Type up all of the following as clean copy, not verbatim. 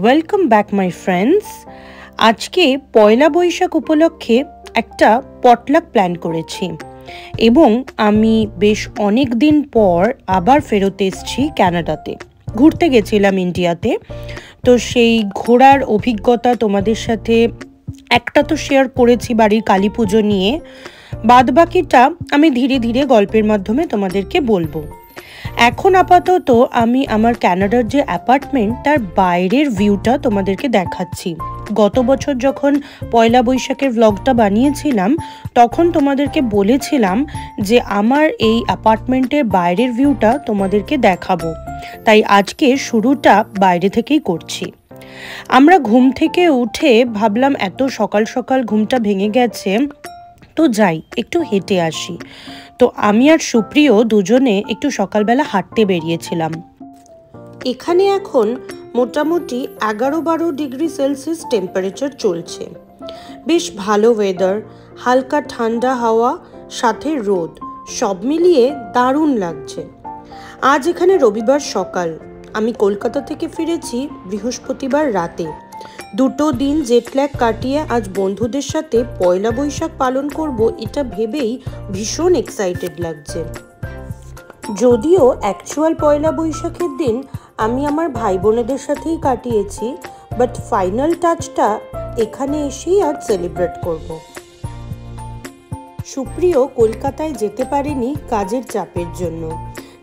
Welcome back my friends. আজকে পয়লা বৈশাখ উপলক্ষে একটা পটলাক প্ল্যান করেছি এবং আমি বেশ অনেক দিন পর আবার ফেরত এসেছি কানাডাতে। ঘুরতে গেছিলাম ইন্ডিয়াতে, তো সেই ঘোরার অভিজ্ঞতা তোমাদের সাথে একটা তো শেয়ার করেছি বাড়ির কালী পুজো নিয়ে, বাদবাকিটা আমি ধীরে ধীরে গল্পের মাধ্যমে তোমাদেরকে বলবো। এখন আপাতত আমি আমার কানাডার যে অ্যাপার্টমেন্ট তার বাইরের ভিউটা তোমাদেরকে দেখাচ্ছি। গত বছর যখন পয়লা বৈশাখের ভ্লগটা বানিয়েছিলাম তখন তোমাদেরকে বলেছিলাম যে আমার এই অ্যাপার্টমেন্টের বাইরের ভিউটা তোমাদেরকে দেখাবো, তাই আজকে শুরুটা বাইরে থেকেই করছি। আমরা ঘুম থেকে উঠে ভাবলাম এত সকাল সকাল ঘুমটা ভেঙে গেছে, তো যাই একটু হেঁটে আসি। তো আমি আর সুপ্রিয় দুজনে একটু সকালবেলা হাঁটতে বেরিয়েছিলাম। এখানে এখন মোটামুটি 11-12 ডিগ্রি সেলসিয়াস টেম্পারেচার চলছে। বেশ ভালো ওয়েদার, হালকা ঠান্ডা হাওয়া, সাথে রোদ, সব মিলিয়ে দারুণ লাগছে। আজ এখানে রবিবার সকাল, আমি কলকাতা থেকে ফিরেছি বৃহস্পতিবার রাতে। দুটো দিন জেটল্যাগ কাটিয়ে আজ বন্ধুদের সাথে পয়লা বৈশাখ পালন করব, এটা ভেবেই ভীষণ এক্সাইটেড লাগছে। যদিও অ্যাকচুয়াল পয়লা বৈশাখের দিন আমি আমার ভাই বোনেদের সাথেই কাটিয়েছি, বাট ফাইনাল টাচটা এখানে এসেই আজ সেলিব্রেট করব। সুপ্রিয় কলকাতায় যেতে পারেনি কাজের চাপের জন্য,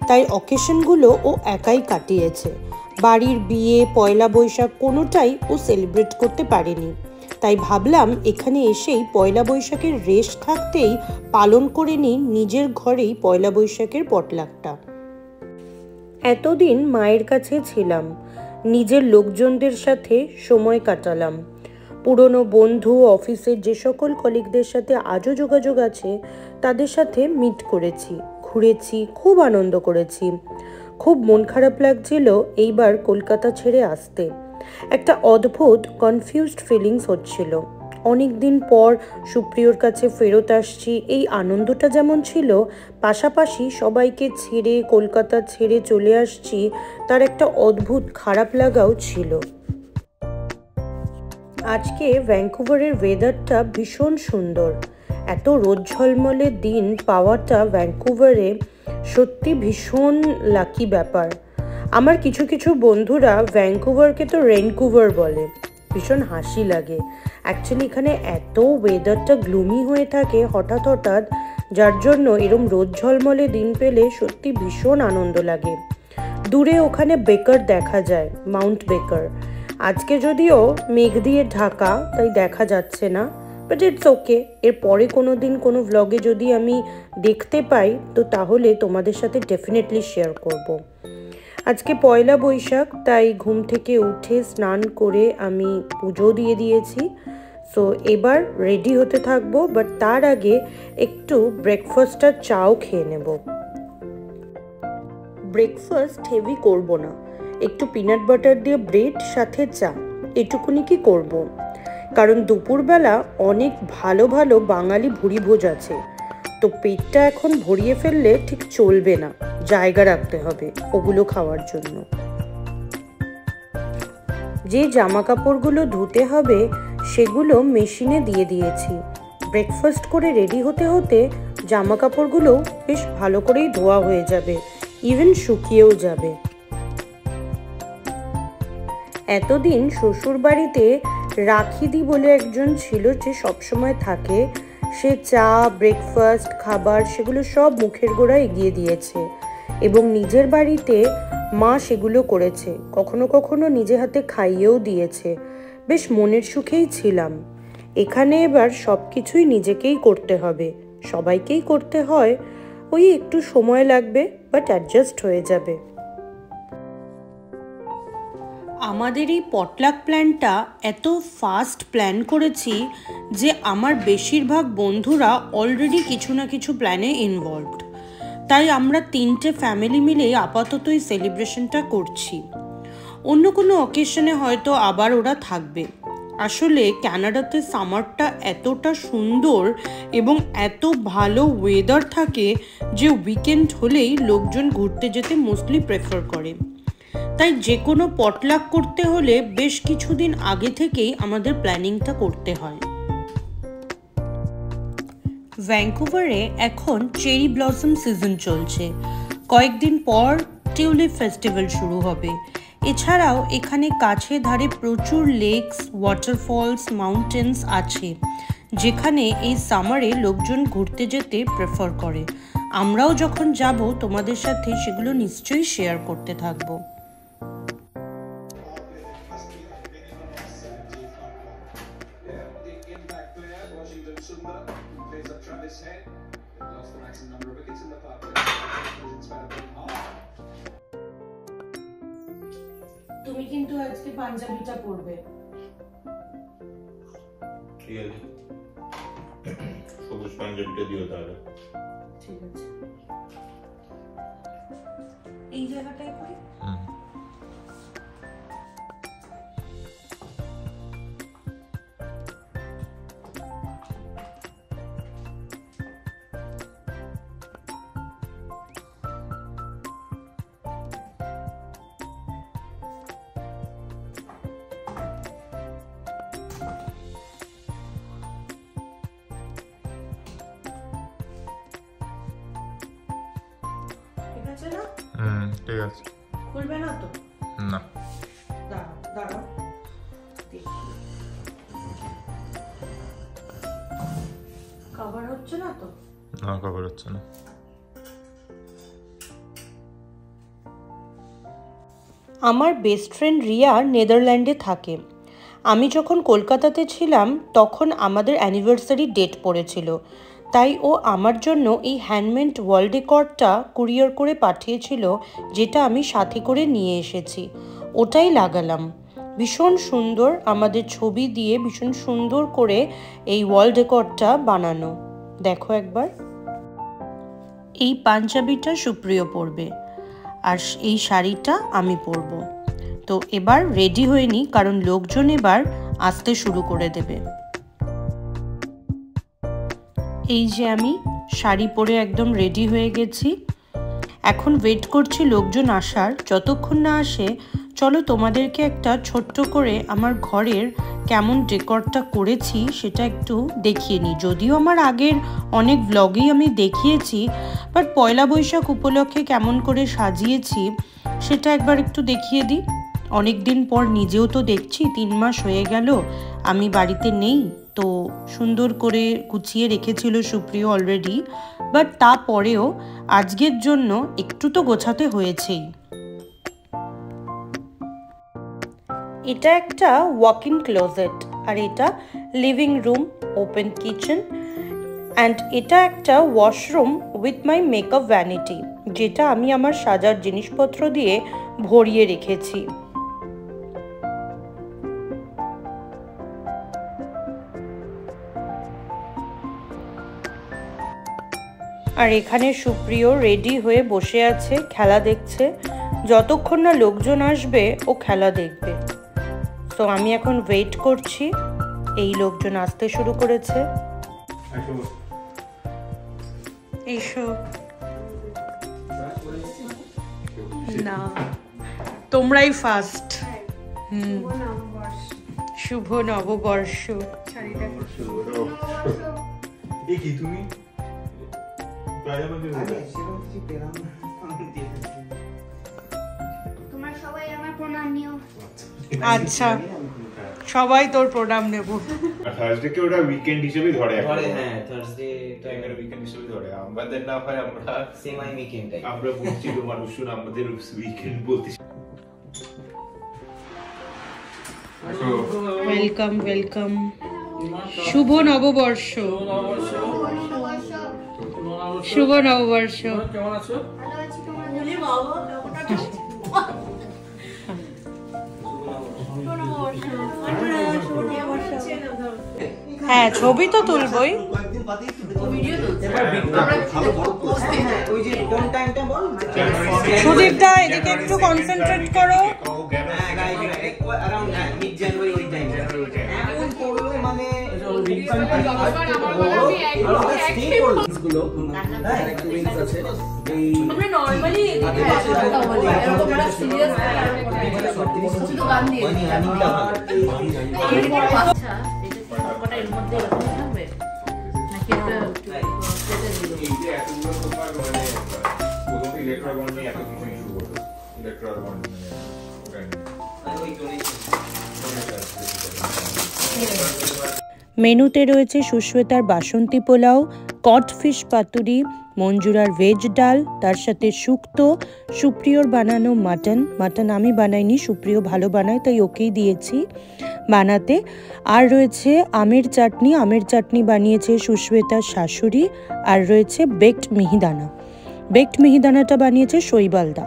তাই অকেশনগুলো ও একাই কাটিয়েছে। বাড়ির বিয়ে, পয়লা বৈশাখ কোনোটাই ও সেলিব্রেট করতে পারেনি, তাই ভাবলাম এখানে এসেই পয়লা বৈশাখের রেশ থাকতেই পালন করে নিই নিজের ঘরেই পয়লা বৈশাখের পটলাকটা। এতদিন মায়ের কাছে ছিলাম, নিজের লোকজনদের সাথে সময় কাটালাম। পুরনো বন্ধু, অফিসের যে সকল কলিগদের সাথে আজও যোগাযোগ আছে তাদের সাথে মিট করেছি, ঘুরেছি, খুব আনন্দ করেছি। খুব মন খারাপ লাগছিল এইবার কলকাতা ছেড়ে আসতে। একটা অদ্ভুত কনফিউজড ফিলিংস হচ্ছিল। অনেক দিন পর সুপ্রিয়র কাছে ফেরত আসছি, এই আনন্দটা যেমন ছিল, পাশাপাশি সবাইকে ছেড়ে কলকাতা ছেড়ে চলে আসছি তার একটা অদ্ভুত খারাপ লাগাও ছিল। আজকে ভ্যাঙ্কুভারের ওয়েদারটা ভীষণ সুন্দর। এত রোদ ঝলমলে দিন পাওয়াটা ভ্যাঙ্কুভারে সত্যি ভীষণ লাকি ব্যাপার। আমার কিছু কিছু বন্ধুরা ভ্যাঙ্কুভারকে তো রেনকুভার বলে, ভীষণ হাসি লাগে। অ্যাকচুয়ালি এখানে এত ওয়েদারটা গ্লুমি হয়ে থাকে হঠাৎ হঠাৎ, যার জন্য এরম রোদ ঝলমলে দিন পেলে সত্যি ভীষণ আনন্দ লাগে। দূরে ওখানে বেকার দেখা যায়, মাউন্ট বেকার। আজকে যদিও মেঘ দিয়ে ঢাকা, তাই দেখা যাচ্ছে না, বাট ইটস ওকে। এরপরে কোনো দিন কোনো ভ্লগে যদি আমি দেখতে পাই তো তাহলে তোমাদের সাথে ডেফিনেটলি শেয়ার করব। আজকে পয়লা বৈশাখ, তাই ঘুম থেকে উঠে স্নান করে আমি পুজো দিয়ে দিয়েছি। সো এবার রেডি হতে থাকবো, বাট তার আগে একটু ব্রেকফাস্টটা চাও খেয়ে নেব। ব্রেকফাস্ট হেভি করব না, একটু পিনাট বাটার দিয়ে ব্রেড সাথে চা, এটুকুনি কি করব। কারণ দুপুরবেলা অনেক ভালো ভালো বাঙালি ভুরি ভোজ আছে, তো পেটটা এখন ভরিয়ে ফেললে ঠিক চলবে না, জায়গা রাখতে হবে ওগুলো খাওয়ার জন্য। যে জামা কাপড়গুলো ধুতে হবে সেগুলো মেশিনে দিয়ে দিয়েছি। ব্রেকফাস্ট করে রেডি হতে হতে জামা কাপড়গুলো বেশ ভালো করেই ধোয়া হয়ে যাবে, ইভেন শুকিয়েও যাবে। এতদিন শ্বশুর বাড়িতে রাখিদি বলে একজন ছিল যে সবসময় থাকে, সে চা, ব্রেকফাস্ট, খাবার সেগুলো সব মুখের গোড়ায় এগিয়ে দিয়েছে এবং নিজের বাড়িতে মা সেগুলো করেছে, কখনো কখনো নিজে হাতে খাইয়েও দিয়েছে। বেশ মনের সুখেই ছিলাম। এখানে এবার সব কিছুই নিজেকেই করতে হবে, সবাইকেই করতে হয়, ওই একটু সময় লাগবে, বাট অ্যাডজাস্ট হয়ে যাবে। আমাদের এই পটলাক প্ল্যানটা এত ফাস্ট প্ল্যান করেছি যে আমার বেশিরভাগ বন্ধুরা অলরেডি কিছু না কিছু প্ল্যানে ইনভলভড, তাই আমরা 3টে ফ্যামিলি মিলে আপাতত এই সেলিব্রেশনটা করছি। অন্য কোনো অকেশনে হয়তো আবার ওরা থাকবে। আসলে কানাডাতে সামারটা এতটা সুন্দর এবং এত ভালো ওয়েদার থাকে যে উইকেন্ড হলেই লোকজন ঘুরতে যেতে মোস্টলি প্রেফার করে। তাই যে কোনো পটলাক করতে হলে বেশ কিছুদিন আগে থেকেই আমাদের প্ল্যানিংটা করতে হয়। ভ্যাঙ্কুভারে এখন চেরি ব্লসম সিজন চলছে, কয়েকদিন পর টিউলিপ ফেস্টিভ্যাল শুরু হবে। এছাড়াও এখানে কাছে ধারে প্রচুর লেকস, ওয়াটারফলস, মাউন্টেন্স আছে, যেখানে এই সামারে লোকজন ঘুরতে যেতে প্রেফার করে। আমরাও যখন যাব তোমাদের সাথে সেগুলো নিশ্চয়ই শেয়ার করতে থাকবো। তুমি কিন্তু আজকে পাঞ্জাবিটা পরবে। ঠিক আছে, সবুজ পাঞ্জাবিটা দিও তাহলে। ঠিক আছে, এই জায়গাটায় কই? ঠিক আছে, খুলবে না তো? না, দাঁড়াও, কভার হচ্ছে না তো? না, কভার হচ্ছে না। আমার বেস্ট ফ্রেন্ড রিয়া নেদারল্যান্ডে থাকে। আমি যখন কলকাতাতে ছিলাম তখন আমাদের অ্যানিভার্সারি ডেট পড়েছিল, তাই ও আমার জন্য এই হ্যান্ডমেড ওয়াল ডেকরটা কুরিয়ার করে পাঠিয়েছিল, যেটা আমি সাথে করে নিয়ে এসেছি। ওটাই লাগালাম। ভীষণ সুন্দর, আমাদের ছবি দিয়ে ভীষণ সুন্দর করে এই ওয়াল ডেকরটা বানানো। দেখো একবার। এই পাঞ্জাবিটা সুপ্রিয় পরবে আর এই শাড়িটা আমি পরবো। তো এবার রেডি হয়ে নিই, কারণ লোকজন এবার আসতে শুরু করে দেবে। এই যে আমি শাড়ি পরে একদম রেডি হয়ে গেছি, এখন ওয়েট করছি লোকজন আসার। যতক্ষণ না আসে চলো তোমাদেরকে একটা ছোট্ট করে আমার ঘরের কেমন ডেকরটা করেছি সেটা একটু দেখিয়ে নিই। যদিও আমার আগের অনেক ব্লগেই আমি দেখিয়েছি, বাট পয়লা বৈশাখ উপলক্ষে কেমন করে সাজিয়েছি সেটা একবার একটু দেখিয়ে দিই। অনেক দিন পর নিজেও তো দেখছি, 3 মাস হয়ে গেল আমি বাড়িতে নেই, তো সুন্দর করে গুছিয়ে রেখেছিল সুপ্রিয় অলরেডি, বাট তারপরেও আজকের জন্য একটু তো গোছাতে হয়েছেই। এটা একটা ওয়াক ইন ক্লোজেট, আর এটা living room, open kitchen, and এটা একটা washroom with my makeup vanity, যেটা আমি আমার সাজার জিনিসপত্র দিয়ে ভরিয়ে রেখেছি। আর এখানে সুপ্রিয় রেডি হয়ে বসে আছে, খেলা দেখছে। যতক্ষণ না লোকজন আসবে ও খেলা দেখবে। তো আমি এখন ওয়েট করছি। এই লোকজন আসতে শুরু করেছে। এসো না, তোমরাই ফার্স্ট। শুভ নববর্ষ। তুমি আচ্ছা, সবাই তোর প্রণাম নেব। থার্সডে কে ওটা উইকেন্ড হিসেবে ধরে। হ্যাঁ, থার্সডে এটা উইকেন্ড হিসেবে ধরে। আমাদের না হয় আমরা সেমাই উইকেন্ড, আমরা বলছি তো মানুষ আমাদের উইকেন্ড বলতে। ওয়েলকাম ওয়েলকাম, শুভ নববর্ষ। শুভ নববর্ষ। কেমন আছো? হ্যাঁ, ছবি তো তুলবই। সুদীপদা এদিকে একটু কনসেন্ট্রেট করো। মেনুতে রয়েছে সুশ্বেতার বাসন্তী পোলাও, কডফিশ পাতুরি, মঞ্জুরার ভেজ ডাল, তার সাথে শুক্তো, সুপ্রিয়র বানানো মাটন আমি বানাইনি, সুপ্রিয় ভালো বানায় তাই ওকেই দিয়েছি বানাতে। আর রয়েছে আমের চাটনি বানিয়েছে সুশ্বেতার শাশুড়ি। আর রয়েছে বেকড মিহিদানাটা বানিয়েছে শৈবালদা।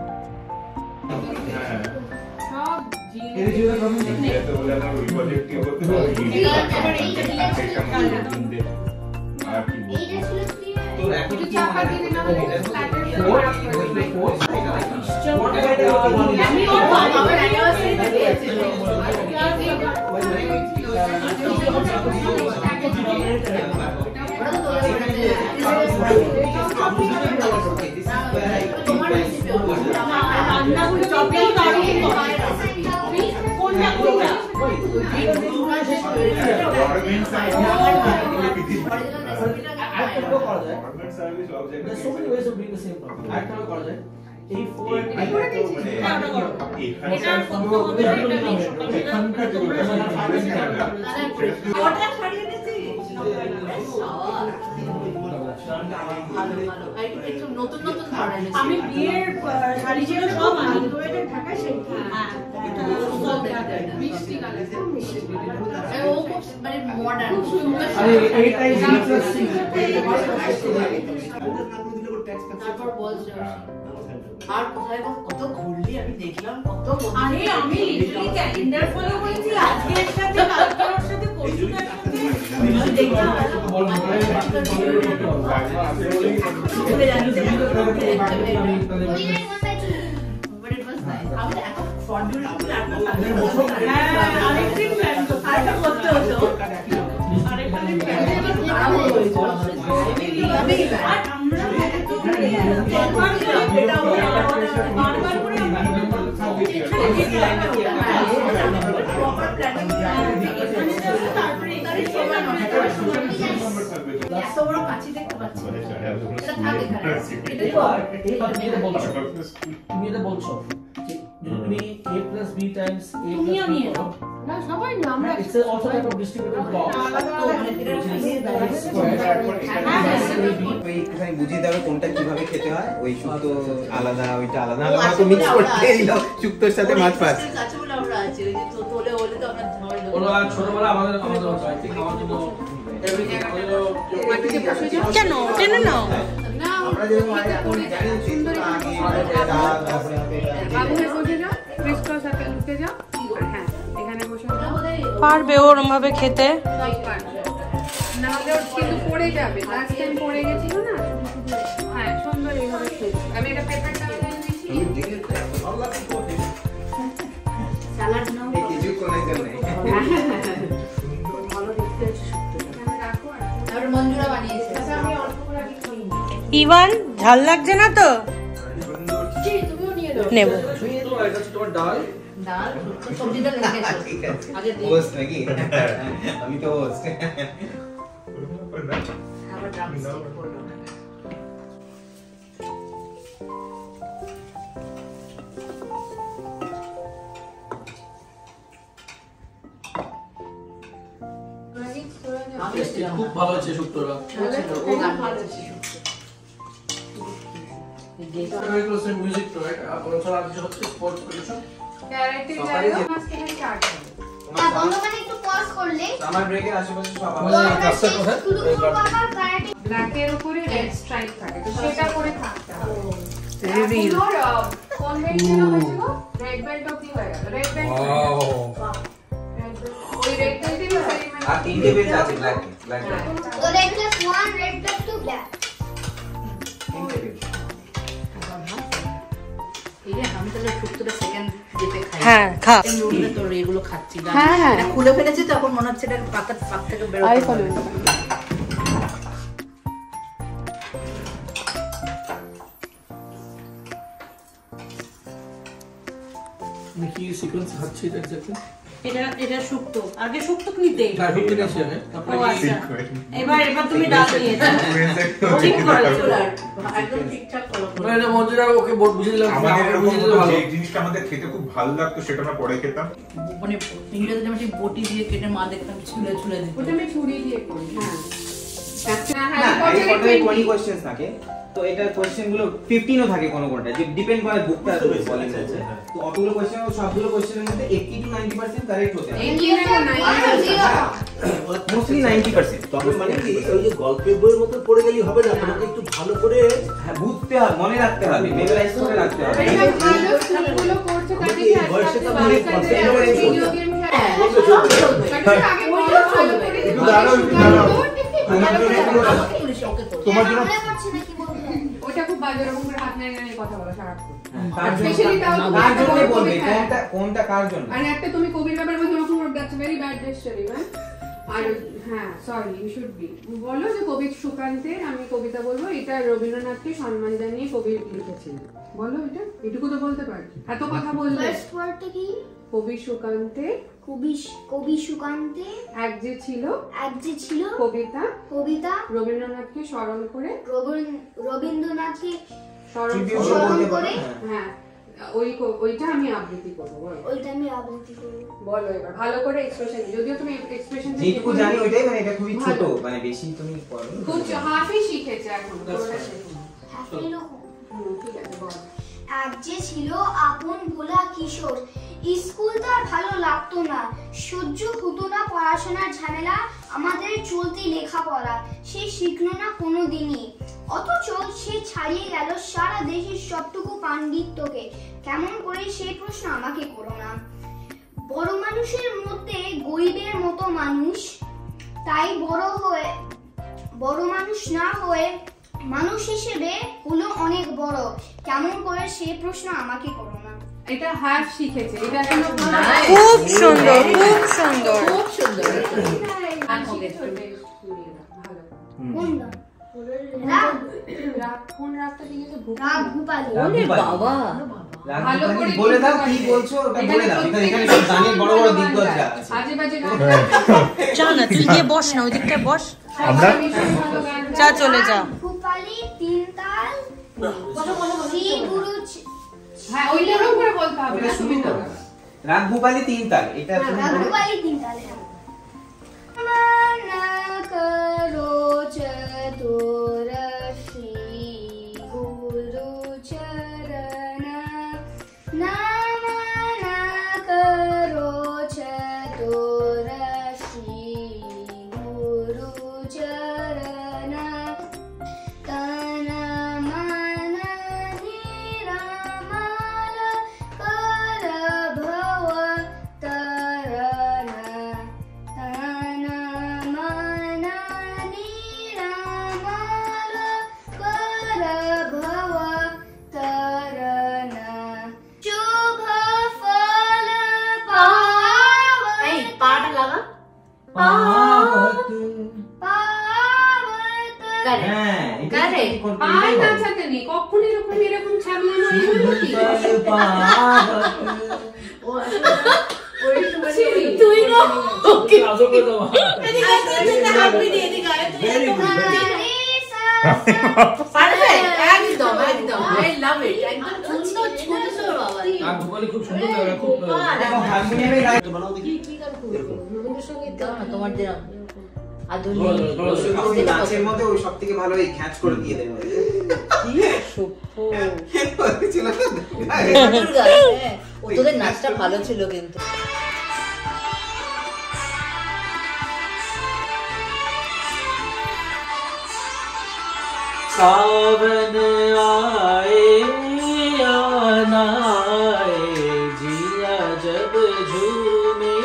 আমি বিয়ের শাড়ি ছিল সব আনন্দে ঢাকা সেইটা মিষ্টি কালার ও খুব মানে মডার্ন আরে এইটাই ইন্টারেস্টিং তারপর বলছো আর কোথায় কত ঘুরলি আমি দেখলাম কত আরে আমি লিটারালি ক্যালেন্ডার ফলো করেছি আজকে একসাথে কালকে ওর সাথে পরশু একসাথে দেখলাম তুমি এটা বলছো তুমি a plus b times a তুমি আমি plus b না সবাই না আমরা it's also type of distributed block একটুখানি বুঝিয়ে দেবে কোনটা কিভাবে খেতে হয় ওই শুক্তো আলাদা ওইটা আলাদা তো মিক্স করতে দিলাম শুক্তোর সাথে মাছ ফাছ কাছে বলে আমরা আছি ওই যে তোলে বলে তো আমরা ঝামেলা ওরা ছোটবেলা আমাদের আই থিং আমার জন্য এভরিথিং কেন টেনে নাও না আমরা যে এখন জানি সুন্দর আগে ডাল তারপরে বাবু বসে যাও ক্রিসক্রস একটা লুকে যাও হ্যাঁ এখানে বসে পারবে ওরম ভাবে খেতে না হলে ওর কিন্তু পড়ে যাবে লাস্ট টাইম পড়ে গেছিল না হ্যাঁ সুন্দর এইভাবে খেয়ে আমি এটা পেপারটা দিয়েছি স্যালাড নাও এই কিছু কোনের জন্য ভালো দেখতে আছে শুক্তো আর মঞ্জুরা বানিয়েছে আমি অল্প করে আগে খাই ইভান ঝাল লাগছে না তো জি তুমিও নিয়ে নাও নেব তো এটা হচ্ছে তোমার ডাল ডাল সবজিটা লেগে গেছে ঠিক আছে আগে দিই হোস্ট নাকি আমি তো হোস্ট আবার ড্রামস্টিক করব খুব ভালো হচ্ছে শুক্তোরা ও গান ভালো ছিল very close to music to it আপনারা সব আজকে হচ্ছে স্পোর্টস পজিশন ক্যারেটে যাও আজকে স্টার্ট বন্ধুগণ একটু পজ করলে আমার ব্রেকের আশেপাশে সব আমাদের কাজটা কোথায় শুরু করব আবার কারাটে ব্ল্যাকের উপরে রেড স্ট্রাইপ থাকে তো সেটা করে থাকতে হবে রিভিল কোন বেল্ট ছিল হয়েছিল রেড বেল্ট অবধি হয়ে গেল রেড বেল্ট ওই রেড বেল্টেরই সেরিমনি আর তিনটে বেল্ট আছে ব্ল্যাক তো red plus 1 red plus 2 black তিনটে বেল্ট এই যে আমি তাহলে শুক্তোটা সেকেন্ড যেটা চেপে খাই। হ্যাঁ, খা। এই নুডলে তোর এগুলো খাচ্ছি না। হ্যাঁ, হ্যাঁ। এটা খুলে ফেলেছি তো এখন মনে হচ্ছে এটা পাক থেকে বের আই হতে ফলো পারবে। আমি কি সিকোয়েন্স খাচ্ছি এটা এক্স্যাক্টলি? এটা শুক্তো, আগে শুক্তো নিতে। গাড়ি নিয়ে আসি আগে, তারপরে ও আচ্ছা, এবার তুমি ডাল নিয়েছো, ঠিক করেছো। একদম ঠিকঠাক করো। মানে এটা মঞ্জুরা ওকে বুঝিয়ে দিলাম, আমাদের আমাকে এরকম বুঝিয়ে দিলে হতো ভালো। যে জিনিসটা আমাদের খেতে খুব ভালো লাগতো সেটা আমরা পরে খেতাম। মানে ইংরেজিতে আমি ঠিক বটি দিয়ে কেটে মা দেখতাম ছুলে ছুলে দিত। ওটা আমি ছুরি দিয়ে করি। হ্যাঁ আচ্ছা, না হ্যারি হ্যারি পটারে পটারে 20 20 কোশ্চেন থাকে, তো এটা কোশ্চেন গুলো 15ও থাকে কোন কোনটা, যে ডিপেন্ড করে বুকটা বলেন। তো অতগুলো কোশ্চেন সবগুলো কোশ্চেনের মধ্যে 80 to 90% কারেক্ট হতে হবে, এই নিয়ে না মোস্টলি 90%। তবে মানে কি ওই যে গল্পের বইয়ের মতো পড়ে গেলেই হবে না, তোমাকে একটু ভালো করে হ্যাঁ, বুঝতে হবে, মনে রাখতে হবে, মেমোরাইজ করে রাখতে হবে। এটা ভালো স্কুলগুলো করছে তাতে কি বয়সে তো আজকাল অনেক বাচ্চাদের content ভিডিও রয়েছে। গেম হ্যাঁ, খেলে আগে ওইটা ভালো চলবে। করে একটু দাঁড়াও, একটু দাঁড়াও। তোমার জন্য একটু- আমাকে বলিস ওকে তো। তোমার জন্য মনে পড়ছে না কি বলতে হবে। ওটা খুব বাজে রকম করে হাত নাড়িয়ে নাড়িয়ে কথা বলা সারাক্ষণ। কার জন্য- Especially তাও কার জন্য কবিতা বলবে, হ্যাঁ। কোনটা কার জন্য? আর একটা তুমি কবির ব্যাপারে বলছো ওরকম that's very bad jester even. আর হ্যাঁ সরি ইউ শুড বি বলো যে কবি সুকান্তের, আমি কবিতা বলবো, এটা রবীন্দ্রনাথকে সম্মান জানিয়ে কবি লিখেছিলেন। বলো এটা, এটুকু তো বলতে পারি, এত কথা বললে। ফার্স্ট ওয়ার্ডটা কি? কবি সুকান্তে কবি সুকান্তে এক যে ছিল এক যে ছিল কবিতা কবিতা রবীন্দ্রনাথকে স্মরণ করে রবীন্দ্রনাথকে স্মরণ Tribute স্মরণ বলতে করে পারো, হ্যাঁ। হ্যাঁ ওইটা আমি আবৃত্তি করবো। বলো ওইটা আমি আবৃত্তি করব। বলো এবার ভালো করে এক্সপ্রেশন, যদিও তুমি এক্সপ্রেশন যেটুকু জানি ওইটাই, মানে এটা খুবই ছোট, মানে বেশি তুমি পড়ো না। খুব হাফই শিখেছে এখন পুরোটা শেখো। হ্যাঁ, এরকম। ঠিক আছে বল। এক যে ছিল আপন ভোলা কিশোর, স্কুল তার ভালো লাগতো না, সহ্য হতো না পড়াশোনার ঝামেলা, আমাদের চলতি লেখাপড়া সে শিখলো না কোনো দিনই, অথচ সে ছাড়িয়ে গেল সারা দেশের সবটুকু পাণ্ডিত্যকে। কেমন করে সেই প্রশ্ন আমাকে করো না। বড় মানুষের মধ্যে গরিবের মতো মানুষ, তাই বড় মানুষ না হয়ে মানুষ হিসেবে হলো অনেক বড়। কেমন করে সেই প্রশ্ন আমাকে করো না। এটা হাফ শিখেছে, এটা এখনো খুব সুন্দর, খুব সুন্দর। খুব সুন্দর। কোন গান? রাগ কোন রাগটা দিয়েছে? রাগ ভূপালী। ওরে বাবা। ভালো করে বলে দাও বলতে কি পারবে। বলছো, ওটা বলে দাও, এখানে এখানে সব গানের বড় বড় দিগ্গজরা আছে। আজে বাজে গান। যা না, তুই গিয়ে বস না, ওই দিকটায় বস। আমরা ভালো গান যা চলে যা। ভূপালী তিন তাল শ্রী গুরু হ্যাঁ ওইটা ওরকম করে বলতে হবে ওটা না, শুনি তুমি না, বলো। রাগ ভূপালী 3 তাল, এটা তুমি রাগ বলো। ভূপালী তিন তাল। মানা করো চতুর শ্রী গুরু চরণ, নামানা করো চতুর শ্রী গুরু চরণ, তন মন নিরামল কর ভব তরণ, তন মন নিরামল কর ভব তরণ, শুভ ফল পাওয়া। এই পাটা লাগা। পাবত হ্যাঁ, এটা Correct. কি করতে আর হবে? নাচাতে নেই, কখন এরকম ছাবলানো তুই না ওকে আজও করে দাও। এদিকে হাঁপি দিয়ে এদিকে আয়, তুই Very একদম good, very পারফেক্ট, একদম একদম আই লাভ ইট, একদম সুন্দর সুন্দর বাবা। আর ভূপালী খুব সুন্দর লাগে, খুব দেখো, হারমোনিয়ামে গায়। বানাও দেখি। কি গান করবো? রবীন্দ্রসঙ্গীত দাও না, তোমার যেরকম আধুনিক। বলো, আপনি নাচের মধ্যে ওই সব থেকে ভালো এই খ্যাচ করে দিয়ে দেন। ছিল না? আধুর গান, হ্যাঁ। ও তোদের নাচটা ভালো ছিল কিন্তু। सावन आए या ना आए, जिया जब झूमे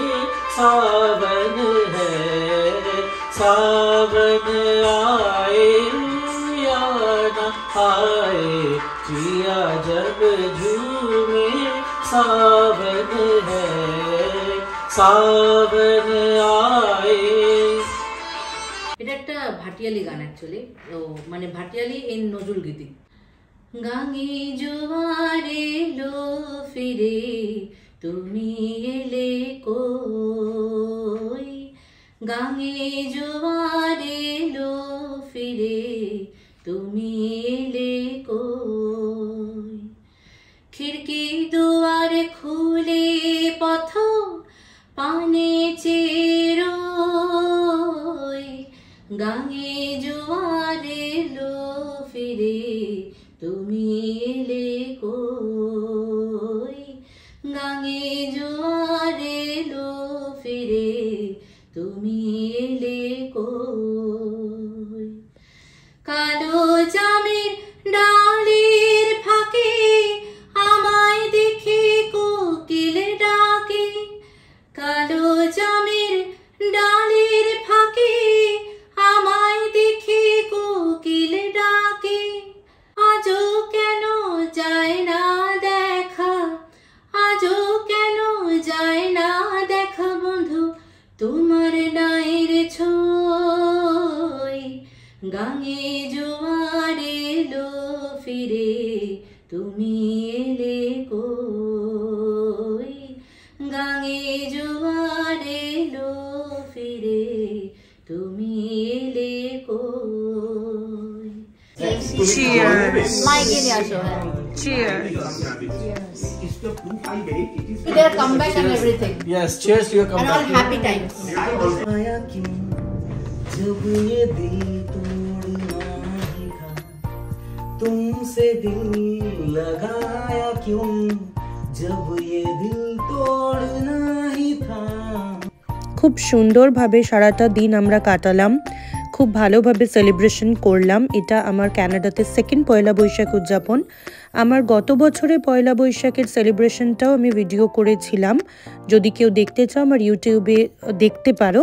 सावन है, सावन आए या ना आए, जिया जब झूमे सावन सावन आए। এটা একটা ভাটিয়ালি গান অ্যাকচুয়ালি, ও মানে ভাটিয়ালি এই নজরুল গীতি। গাঙে জোয়ারে লো ফিরে তুমি এলে কই, গাঙে জোয়ারে লো ফিরে তুমি এলে কই, খিড়কি দুয়ার খুলে পথ পানে চেরোই, গাঙে জোয়ারে লো ফিরে তুমি এলে কই, গাঙে জোয়ারে লো ফিরে তুমি এলে কই, কালো জামের ডালের ফাঁকে আমায় দেখে কোকিল ডাকে, কালো জামের ডালের ফাঁকে আমায় দেখে কোকিল ডাকে, আজও কেন যায় না দেখা, আজও কেন যায় না দেখা বন্ধু তোমার নায়ের ছোঁয়, গাঙে জোয়ারে লো ফিরে তুমি এলে কই, গাঙে জোয়ারে লো ফিরে তুমি এলে কই। Cheers. মাইকে নিয়ে আসো। Cheers. Their comeback and everything. Yes, cheers to your And all comeback. happy times. आया क्यों जब ये दिल तोड़ना ही था, तुमसे दिल लगाया क्यों जब ये दिल तोड़ना ही था। খুব সুন্দরভাবে সারাটা দিন আমরা কাটালাম, খুব ভালোভাবে সেলিব্রেশন করলাম। এটা আমার কানাডাতে সেকেন্ড পয়লা বৈশাখ উদযাপন। আমার গত বছরে পয়লা বৈশাখের সেলিব্রেশনটাও আমি ভিডিও করেছিলাম, যদি কেউ দেখতে চাও আমার ইউটিউবে দেখতে পারো।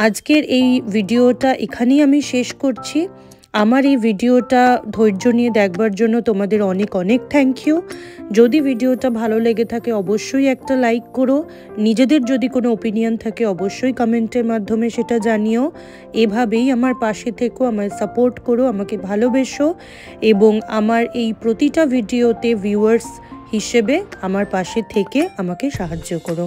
আজকের এই ভিডিওটা এখানেই আমি শেষ করছি। আমার এই ভিডিওটা ধৈর্য নিয়ে দেখবার জন্য তোমাদের অনেক অনেক থ্যাংক ইউ। যদি ভিডিওটা ভালো লেগে থাকে অবশ্যই একটা লাইক করো, নিজেদের যদি কোনো ওপিনিয়ন থাকে অবশ্যই কমেন্টের মাধ্যমে সেটা জানিও। এভাবেই আমার পাশে থেকো, আমায় সাপোর্ট করো, আমাকে ভালোবেসো এবং আমার এই প্রতিটা ভিডিওতে ভিউয়ার্স হিসেবে আমার পাশে থেকে আমাকে সাহায্য করো।